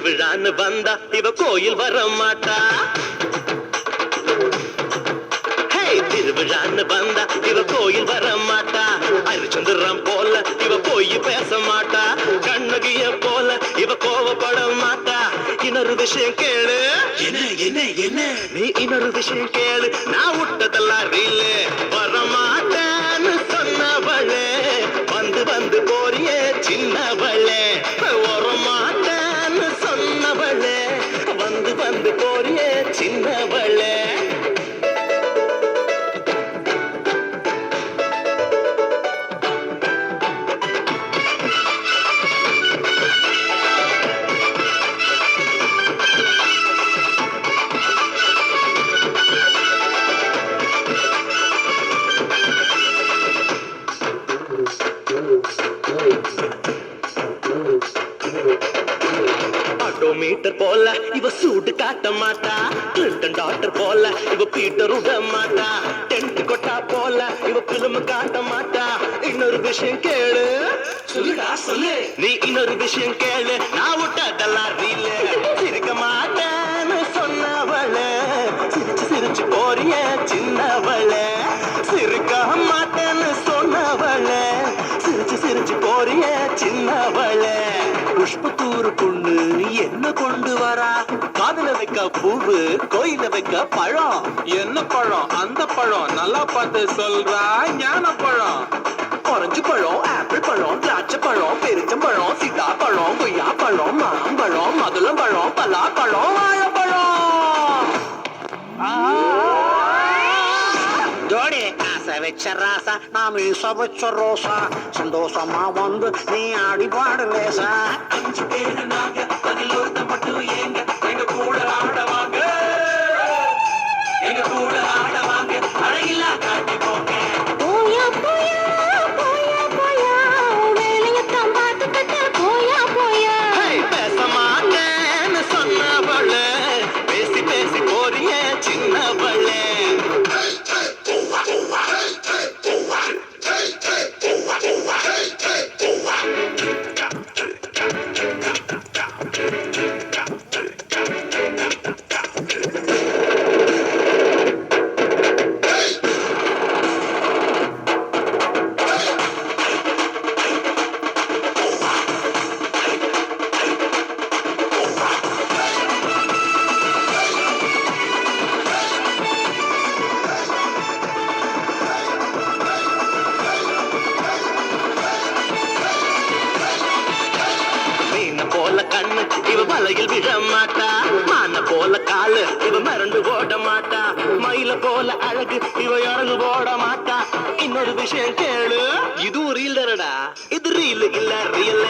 திருவிழான்னு வந்தா இவ கோயில் வர மாட்டா. திருவிழான்னு வந்தா இவ கோயில் வர மாட்டா. அரிச்சந்திரம் போல இவ போய் பேச மாட்டா. கண்ணகிய போல இவ கோவப்பட மாட்டா. இன்னொரு விஷயம் கேளு. என்ன என்ன என்ன? நீ இன்னொரு விஷயம் கேளு. நான் விட்டதெல்லாம் ரீல். வர மாட்டேன்னு சொன்னவளே வந்து வந்து போறியே சின்னவளே. வர மாட்டேன்னு சொன்னவளே வந்து வந்து போறியே சின்னவளே. மீட்டர் போல இவ சூடு காட்ட மாட்டா. கிளின்டன் டாக்டர் போல இவ பீட்டர் விட மாட்டா. டென்ட் கொட்டா போல இவ பிலிம் காட்ட மாட்டா. இன்னொரு விஷயம் கேளு. சொல்லுடா சொல்லு. நீ இன்னொரு விஷயம் கேளு. நான் விட்டதெல்லாம் ரீல். சிரிக்க மாட்டேன்னு சொன்னவளே சிரிச்சு சிரிச்சு போறிய சின்னவளே. சிரிக்க மாட்டேன்னு சொன்னவளே சிரிச்சு சிரிச்சு போறிய சின்னவளே. புஷ்பத்தூர் பொண்ணு என்ன கொண்டு வரா? காதுல வைக்க பூவு, கோயில வைக்க பழம். என்ன பழம்? அந்த பழம் நல்லா பார்த்து சொல்றா. ஞான பழம், ஆரஞ்சு பழம், ஆப்பிள் பழம், திராட்சை பழம், பெருச்சம்பழம், சீதா பழம், கொய்யா பழம், மாம்பழம், மதுளம் பழம், பலாப்பழம், வாழைப்பழம். ஜோடி ஆசை வச்ச ராசா நான் மீச வச்ச ரோசா. சந்தோஷமா வந்து நீ ஆடி பாடு லேசா. 5 பேரு நாங்க அதில் ஒருத்த மட்டும் எங்க எங்க கூட ஆடவாங்க. எங்க கூட ஆடவாங்க. அழகில்லா காட்டி போங்க. போயா போயா போயா போயா வேலையத்தான் பார்த்துக்கிட்ட போயா போயா. பேச மாட்டேன்னு சொன்னவளே பேசி பேசி போறிய சின்னவளே. கண்ணு இவ வலையில் விழ மாட்டா. மான போல காலு இவ மறந்து ஓட மாட்டா. மயில போல அழகு இவ இறங்கு போட மாட்டா. இன்னொரு விஷயம் கேளு. இது ரீல் தானடா. இது ரீல் இல்ல ரியல்.